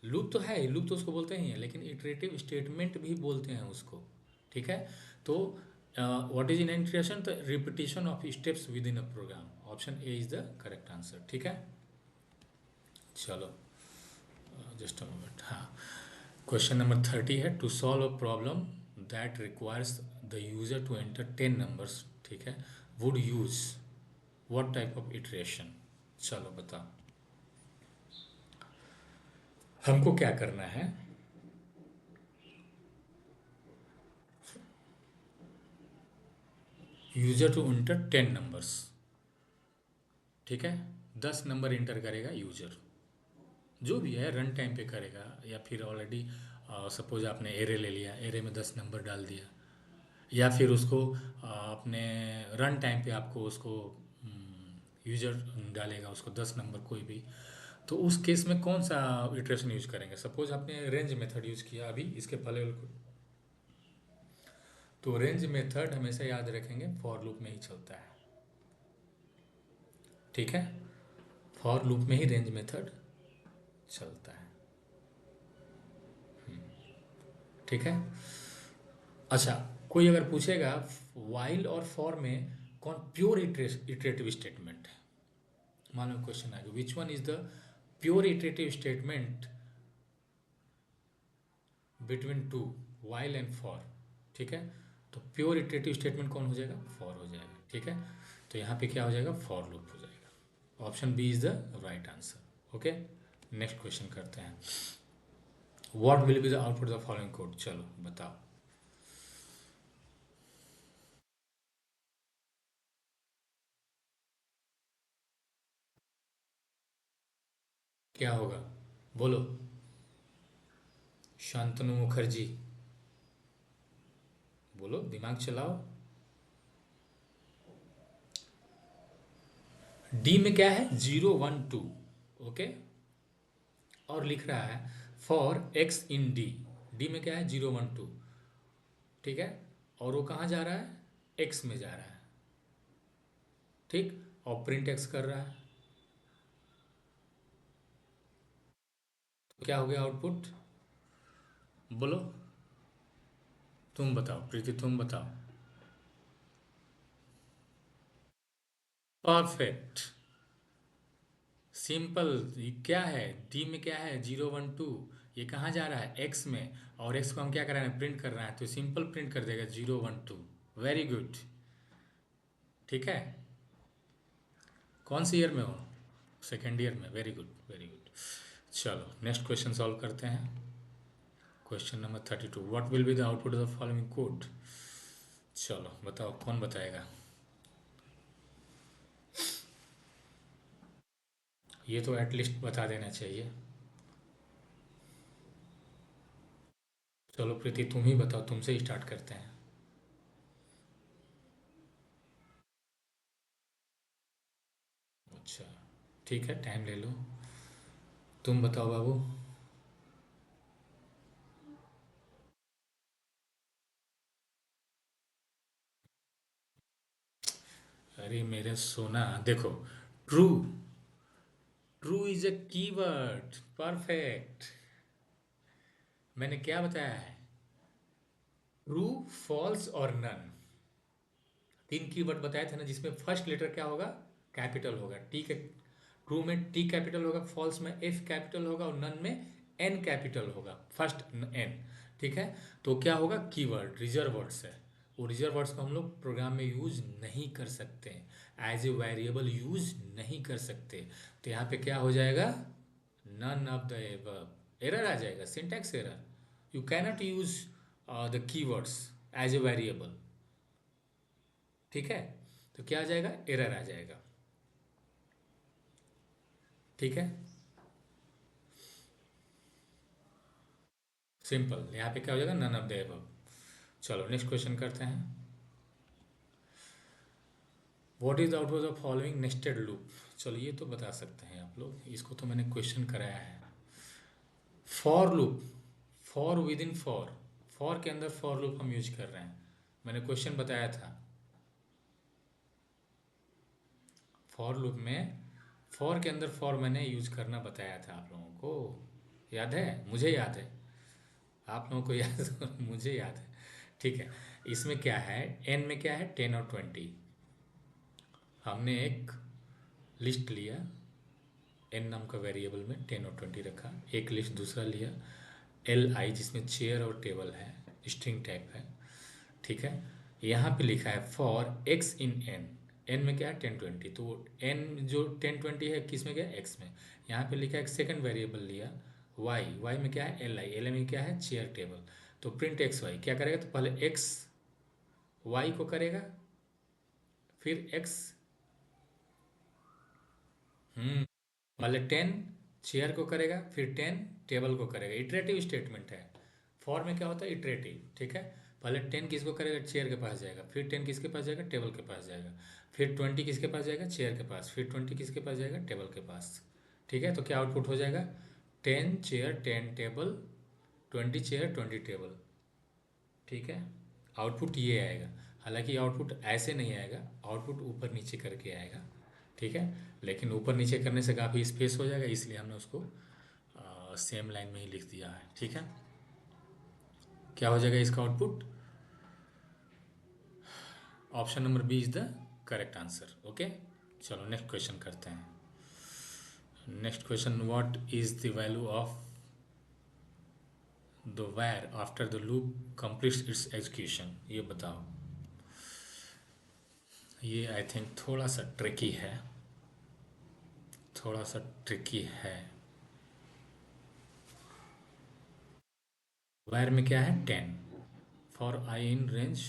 लूप तो है, लूप तो उसको बोलते ही हैं, लेकिन इटरेटिव स्टेटमेंट भी बोलते हैं उसको, ठीक है। तो what is in iteration, the repetition of steps within a program, option A is the correct answer, ठीक है। चलो जस्ट अ मोमेंट, हाँ। क्वेश्चन नंबर 30 है, to solve a problem that requires the user to enter 10 numbers, ठीक है, would use what type of iteration. चलो बताओ, हमको क्या करना है, यूजर टू एंटर 10 नंबर्स, ठीक है, 10 नंबर इंटर करेगा यूजर, जो भी है रन टाइम पे करेगा, या फिर ऑलरेडी सपोज आपने एरे ले लिया, एरे में 10 नंबर डाल दिया, या फिर उसको अपने रन टाइम पे आपको उसको यूजर डालेगा उसको 10 नंबर कोई भी, तो उस केस में कौन सा इटरेशन यूज करेंगे। सपोज आपने रेंज मेथड यूज किया अभी इसके पहले, तो रेंज मेथड हमेशा याद रखेंगे फॉर लूप में ही चलता है, ठीक है, फॉर लूप में ही रेंज मेथड चलता है, ठीक है। अच्छा, कोई अगर पूछेगा वाइल और फॉर में कौन प्योर इटरेटिव स्टेटमेंट है, मान लो क्वेश्चन आ गया, which one is the pure iterative statement between two while and for, ठीक है। तो प्योर इटरेटिव स्टेटमेंट कौन हो जाएगा, फॉर हो जाएगा, ठीक है। तो यहाँ पे क्या हो जाएगा, फॉर लूप हो जाएगा। Option B is the right answer. Okay, next question करते हैं। What will be the output of the following code, चलो बताओ। क्या होगा, बोलो। शांतनु मुखर्जी, बोलो, दिमाग चलाओ। डी में क्या है, 0 1 2, ओके। और लिख रहा है for X in D, D में क्या है, 0 1 2, ठीक है। और वो कहाँ जा रहा है, एक्स में जा रहा है, ठीक। और प्रिंट एक्स कर रहा है, तो क्या हो गया आउटपुट, बोलो। तुम बताओ प्रीति, तुम बताओ। Perfect, simple. क्या है, डी में क्या है, 0 1 2, ये कहाँ जा रहा है, एक्स में। और एक्स को हम क्या कर रहे हैं, प्रिंट कर रहे हैं, तो सिंपल प्रिंट कर देगा 0 1 2। वेरी गुड, ठीक है। कौन सी ईयर में हो, सेकेंड ईयर में, वेरी गुड वेरी गुड। चलो नेक्स्ट क्वेश्चन सॉल्व करते हैं। Question number 32, what will be the output of the following code. चलो बताओ, कौन बताएगा। ये तो एटलीस्ट बता देना चाहिए। चलो प्रीति तुम ही बताओ, तुमसे ही स्टार्ट करते हैं। अच्छा, ठीक है, टाइम ले लो। तुम बताओ बाबू। अरे मेरे सोना, देखो, true, true is a keyword, perfect. मैंने क्या बताया है, ट्रू, फॉल्स और नन, तीन कीवर्ड बताए थे ना, जिसमें फर्स्ट लेटर क्या होगा, कैपिटल होगा, टी के। ट्रू में टी कैपिटल होगा, फॉल्स में एफ कैपिटल होगा, और नन में एन कैपिटल होगा, फर्स्ट एन, ठीक है। तो क्या होगा, कीवर्ड रिजर्व वर्ड्स है। वो रिजर्व वर्ड्स को हम लोग प्रोग्राम में यूज नहीं कर सकते, एज ए वेरिएबल यूज नहीं कर सकते। तो यहाँ पे क्या हो जाएगा, none of the above, error आ जाएगा, syntax error. You cannot use the keywords as a variable, ठीक है। तो क्या आ जाएगा, एरर आ जाएगा, ठीक है। सिंपल, यहाँ पे क्या हो जाएगा, नन ऑफ द एबव। चलो नेक्स्ट क्वेश्चन करते हैं। What is output of following nested loop. चलो ये तो बता सकते हैं आप लोग, इसको तो मैंने क्वेश्चन कराया है। For loop, for with in for, for के अंदर फॉर लूप हम यूज कर रहे हैं, मैंने क्वेश्चन बताया था। फॉर लूप में फॉर के अंदर फॉर मैंने यूज करना बताया था आप लोगों को, याद है, मुझे याद है, आप लोगों को याद मुझे याद है, ठीक है। इसमें क्या है, एन में क्या है, 10 और 20। हमने एक लिस्ट लिया, एन नाम का वेरिएबल में 10 और 20 रखा, एक लिस्ट दूसरा लिया, एल आई, जिसमें चेयर और टेबल है, स्ट्रिंग टाइप है, ठीक है। यहाँ पे लिखा है for X in N, N में क्या है, 10 20, तो एन जो 10 20 है किस में गया, एक्स में। यहाँ पे लिखा है एक सेकंड वेरिएबल लिया, वाई, वाई में क्या है, एल आई, एल आई में क्या है, चेयर टेबल। तो प्रिंट एक्स वाई क्या करेगा, तो पहले एक्स वाई को करेगा, फिर एक्स, पहले 10 चेयर को करेगा, फिर 10 टेबल को करेगा, इटरेटिव स्टेटमेंट है। फॉर में क्या होता है, इटरेटिव, ठीक है। पहले 10 किसको करेगा, चेयर के पास जाएगा, फिर 10 किसके पास जाएगा, टेबल के पास जाएगा, फिर 20 किसके पास जाएगा, चेयर के पास, फिर 20 किसके पास जाएगा, टेबल के पास, ठीक है। तो क्या आउटपुट हो जाएगा, 10 चेयर 10 टेबल, 20 चेयर 20 टेबल, ठीक है। आउटपुट ये आएगा। हालांकि आउटपुट ऐसे नहीं आएगा, आउटपुट ऊपर नीचे करके आएगा, ठीक है। लेकिन ऊपर नीचे करने से काफ़ी स्पेस हो जाएगा, इसलिए हमने उसको सेम लाइन में ही लिख दिया है, ठीक है। क्या हो जाएगा इसका output, option number B is the correct answer, okay. चलो नेक्स्ट क्वेश्चन करते हैं। Next question, what is the value of the where after the loop completes its execution, ये बताओ। ये आई थिंक थोड़ा सा ट्रिकी है, थोड़ा सा ट्रिकी है। where में क्या है, 10 for I in range,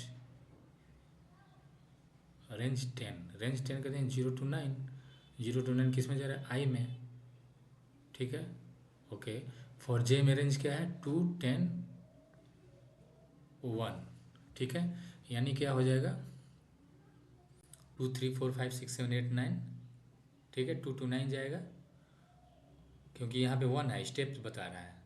range 10, range 10 कहते हैं 0 to 9, 0 to 9 किस में जा रहा है, आई में, ठीक है। ओके, फॉर जे में रेंज क्या है, 2 10 1, ठीक है। यानी क्या हो जाएगा, 2 3 4 5 6 7 8 9, ठीक है, 2 to 9 जाएगा, क्योंकि यहाँ पे 1 है, स्टेप्स बता रहा है।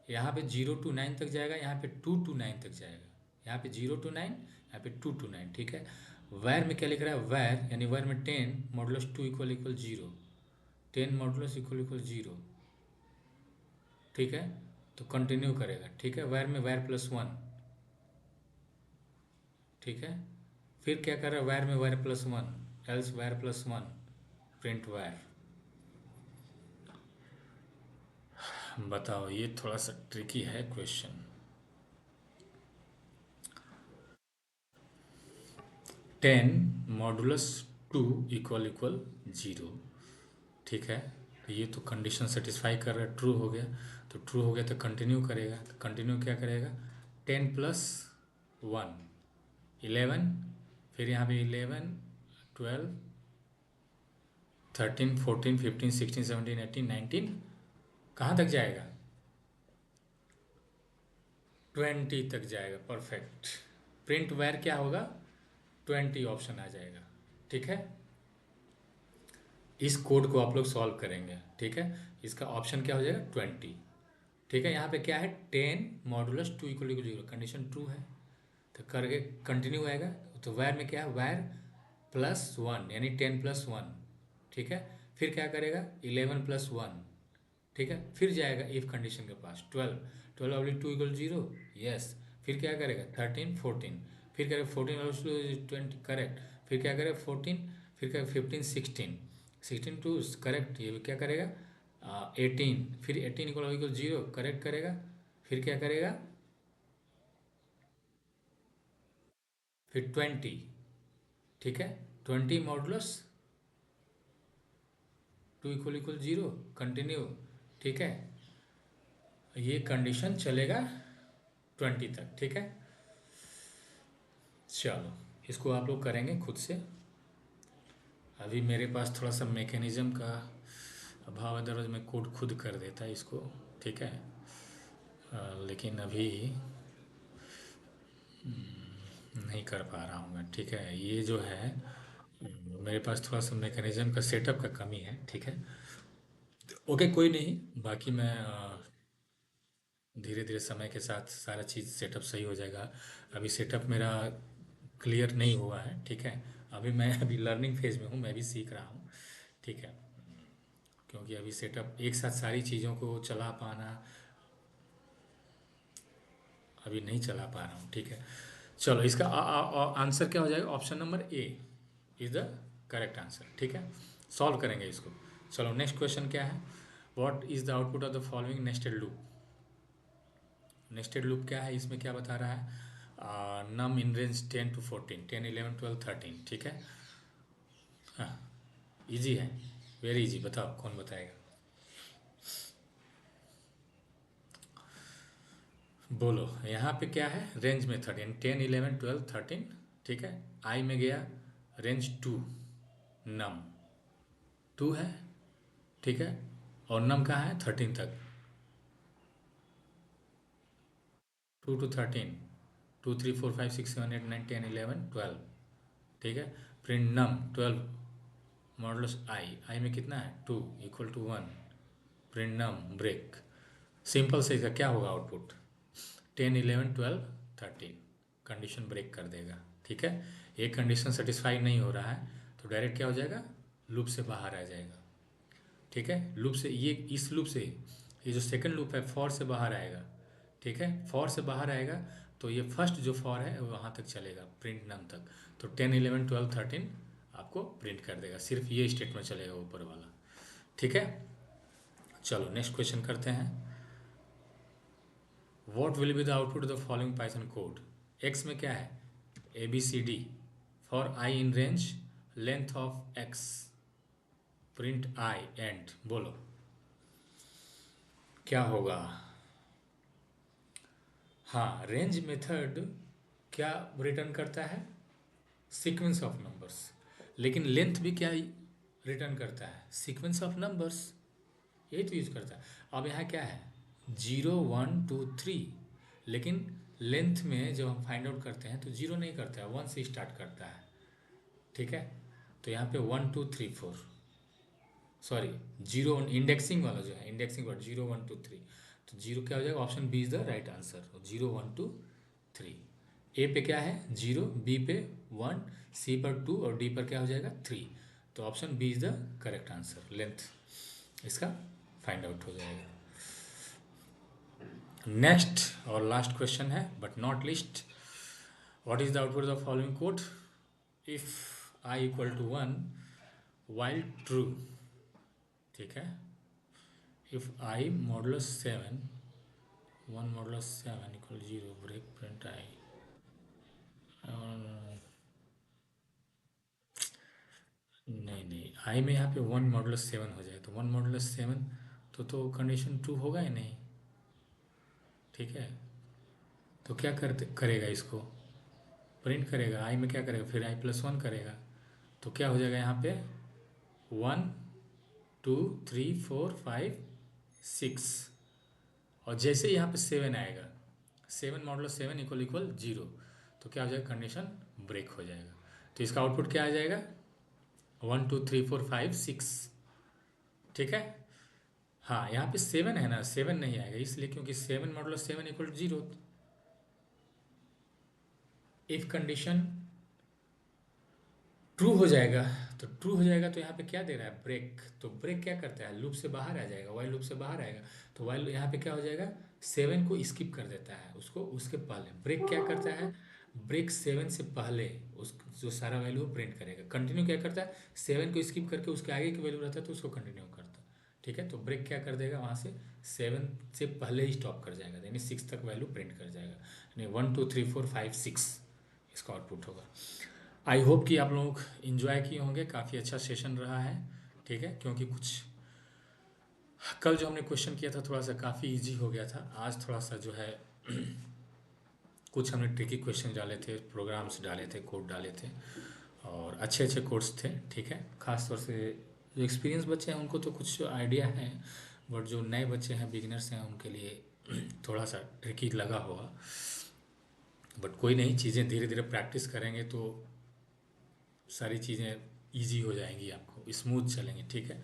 यहाँ पे 0 to 9 तक जाएगा, यहाँ पे 2 to 9 तक जाएगा, यहाँ पे 0 to 9, यहाँ पे 2 to 9, ठीक है। वैर में क्या लिख रहा है, वैर यानी वैर में 10 modulus 2 equal equal 0, 10 modulus equal equal 0, ठीक है। तो कंटिन्यू करेगा, ठीक है। वैर में वैर +1, ठीक है। फिर क्या कर रहा है, वैर में वैर +1, एल्स वैर +1, प्रिंट वैर। बताओ, ये थोड़ा सा ट्रिकी है क्वेश्चन। 10 मॉडुलस 2 इक्वल इक्वल 0, ठीक है। तो ये तो कंडीशन सेटिस्फाई कर रहा है, ट्रू हो गया। तो ट्रू हो गया तो कंटिन्यू करेगा, तो कंटिन्यू क्या करेगा, 10 + 1 11, फिर यहाँ पे 11 12 13 14 15 16 17 18 19, कहाँ तक जाएगा, 20 तक जाएगा, परफेक्ट। प्रिंट वेयर क्या होगा, 20 ऑप्शन आ जाएगा, ठीक है। इस कोड को आप लोग सॉल्व करेंगे, ठीक है। इसका ऑप्शन क्या हो जाएगा, 20, ठीक है। यहाँ पे क्या है, 10 modulus 2 equal equal 0, condition true है, तो करके कंटिन्यू आएगा। तो वैर में क्या है, वैर +1 यानी 10 + 1, ठीक है। फिर क्या करेगा, 11 + 1, ठीक है। फिर जाएगा इफ कंडीशन के पास, 12 12 ऑब्लिक 2 इक्वल 0, यस। फिर क्या करेगा, 13 14, फिर करेगा 14 ऑब्लिक 20, करेक्ट। फिर क्या करेगा 14, फिर करेगा 15 16 16 टू करेक्ट। ये क्या करेगा, 18, फिर 18 इक्वल 0, करेक्ट करेगा। फिर क्या करेगा, फिर 20, ठीक है। 20 मॉडुलस 2 इक्वल इक्वल 0, कंटिन्यू, ठीक है। ये कंडीशन चलेगा 20 तक, ठीक है। चलो, इसको आप लोग करेंगे खुद से। अभी मेरे पास थोड़ा सा मैकेनिज्म का अभाव है, दरअसल मैं कोड खुद कर देता इसको, ठीक है। लेकिन अभी नहीं कर पा रहा हूँ मैं, ठीक है। ये जो है, मेरे पास थोड़ा सा मैकेनिज्म का सेटअप का कमी है, ठीक है। ओके, कोई नहीं, बाकी मैं धीरे धीरे समय के साथ सारा चीज़ सेटअप सही हो जाएगा। अभी सेटअप मेरा क्लियर नहीं हुआ है, ठीक है। अभी मैं अभी लर्निंग फेज में हूँ, मैं भी सीख रहा हूँ, ठीक है। क्योंकि अभी सेटअप एक साथ सारी चीज़ों को चला पाना अभी नहीं चला पा रहा हूँ, ठीक है। चलो, इसका आंसर क्या हो जाएगा, option number A is the correct answer, ठीक है। सॉल्व करेंगे इसको। चलो, नेक्स्ट क्वेश्चन क्या है, what is the output of the following nested loop. Nested loop क्या है, इसमें क्या बता रहा है, नम इन रेंज 10 to 14, 10 11 12 13, ठीक है। हाँ, इजी है, वेरी इजी। बताओ, कौन बताएगा, बोलो। यहाँ पे क्या है, रेंज में 13, 10 11 12 13, ठीक है। आई में गया, रेंज 2, नम 2 है, ठीक है। और नम कहाँ है, 13 तक, 2 to 13, 2 3 4 5 6 7 8 9 10 11 12, ठीक है। प्रिंट नम 12 मॉडुलस आई में कितना है, 2 equal to 1, print num break. Simple से इसका क्या होगा आउटपुट, 10 11 12 13, कंडीशन ब्रेक कर देगा, ठीक है। एक कंडीशन सेटिस्फाई नहीं हो रहा है तो डायरेक्ट क्या हो जाएगा, लूप से बाहर आ जाएगा, ठीक है। लूप से, ये इस लूप से, ये जो सेकंड लूप है फॉर से बाहर आएगा, ठीक है। फॉर से बाहर आएगा तो ये फर्स्ट जो फॉर है वहाँ तक चलेगा, प्रिंट नम तक। तो 10 11 12 13 आपको प्रिंट कर देगा, सिर्फ ये स्टेटमेंट चलेगा ऊपर वाला, ठीक है। चलो नेक्स्ट क्वेश्चन करते हैं। What will be the output of the following Python code. X में क्या है, A B C D. For I in range length of X print I end, बोलो क्या होगा। हाँ, रेंज मेथड क्या रिटर्न करता है, सीक्वेंस ऑफ नंबर्स। लेकिन लेंथ भी क्या रिटर्न करता है, सीक्वेंस ऑफ नंबर्स, यही तो यूज करता है। अब यहाँ क्या है, 0 1 2 3, लेकिन लेंथ में जब हम फाइंड आउट करते हैं तो 0 नहीं करता है, 1 से स्टार्ट करता है। ठीक है, तो यहाँ पे 1 2 3 4, सॉरी 0 1, इंडेक्सिंग वाला जो है, इंडेक्सिंग वर्ड 0 1 2 3, तो 0 क्या हो जाएगा, option B is the right answer. 0 1 2 3। A पे क्या है 0, बी पे 1, सी पर 2 और डी पर क्या हो जाएगा 3। तो option B is the correct answer, length इसका फाइंड आउट हो जाएगा। नेक्स्ट और लास्ट क्वेश्चन है but not least. What is the output of the following code if I equal to 1 while true. ठीक है, if I modulus 7 1 modulus 7 equal 0 break print I. नहीं नहीं, आई में यहाँ पे 1 मॉडुलस 7 हो जाए तो 1 मॉडुलस 7 तो कंडीशन ट्रू होगा ही नहीं। ठीक है, तो क्या करेगा, इसको प्रिंट करेगा, आई में क्या करेगा, फिर i+1 करेगा। तो क्या हो जाएगा यहाँ पे 1 2 3 4 5 6, और जैसे यहाँ पे 7 आएगा, 7 मॉडुलस 7 इक्वल 0, तो क्या हो जाएगा, कंडीशन ब्रेक हो जाएगा। तो इसका आउटपुट क्या आ जाएगा, 1 2 3 4 5 6। ठीक है, हाँ यहाँ पे 7 है ना, 7 नहीं आएगा इसलिए क्योंकि 7 modulus 7 equal 0। If condition true हो जाएगा, तो ट्रू हो जाएगा तो यहाँ पे क्या दे रहा है, ब्रेक। तो ब्रेक क्या करता है, लूप से बाहर आ जाएगा, वाइल लूप से बाहर आएगा। तो वाइल यहाँ पे क्या हो जाएगा, 7 को स्किप कर देता है, उसको उसके पहले ब्रेक क्या करता है, ब्रेक 7 से पहले उस जो सारा वैल्यू प्रिंट करेगा। कंटिन्यू क्या करता है, 7 को स्किप करके उसके आगे की वैल्यू रहता है तो उसको कंटिन्यू करता है। ठीक है, तो ब्रेक क्या कर देगा, वहाँ से 7 से पहले ही स्टॉप कर जाएगा, यानी 6 तक वैल्यू प्रिंट कर जाएगा, यानी 1 2 3 4 5 6 इसका आउटपुट होगा। आई होप कि आप लोग इन्जॉय किए होंगे, काफ़ी अच्छा सेशन रहा है। ठीक है, क्योंकि कुछ कल जो हमने क्वेश्चन किया था थोड़ा सा काफ़ी इजी हो गया था, आज थोड़ा सा जो है कुछ हमने ट्रिकी क्वेश्चन डाले थे, प्रोग्राम्स डाले थे, कोड डाले थे, और अच्छे अच्छे कोड्स थे। ठीक है, खास तौर से जो एक्सपीरियंस बच्चे हैं उनको तो कुछ आइडिया है, बट जो नए बच्चे हैं, बिगिनर्स हैं, उनके लिए थोड़ा सा ट्रिकी लगा होगा। बट कोई नहीं, चीज़ें धीरे धीरे प्रैक्टिस करेंगे तो सारी चीज़ें इजी हो जाएंगी, आपको स्मूथ चलेंगे। ठीक है,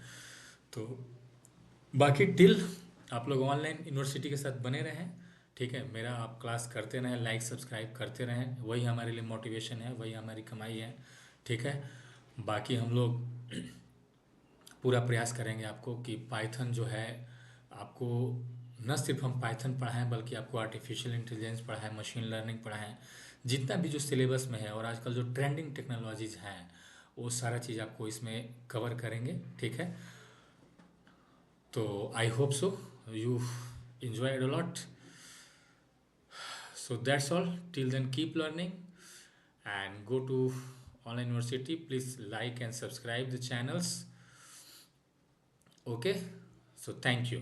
तो बाकी टिल आप लोग ऑनलाइन यूनिवर्सिटी के साथ बने रहें। ठीक है, मेरा आप क्लास करते रहें, लाइक सब्सक्राइब करते रहें, वही हमारे लिए मोटिवेशन है, वही हमारी कमाई है। ठीक है, बाकी हम लोग पूरा प्रयास करेंगे आपको कि पाइथन जो है आपको, न सिर्फ हम पाइथन पढ़ाएं बल्कि आपको आर्टिफिशियल इंटेलिजेंस पढ़ाएं, मशीन लर्निंग पढ़ाएं, जितना भी जो सिलेबस में है और आजकल जो ट्रेंडिंग टेक्नोलॉजीज हैं वो सारा चीज़ आपको इसमें कवर करेंगे। ठीक है, तो I hope so you enjoyed a lot. So that's all. Till then, keep learning and go to online university. Please like and subscribe the channels. Okay, so thank you.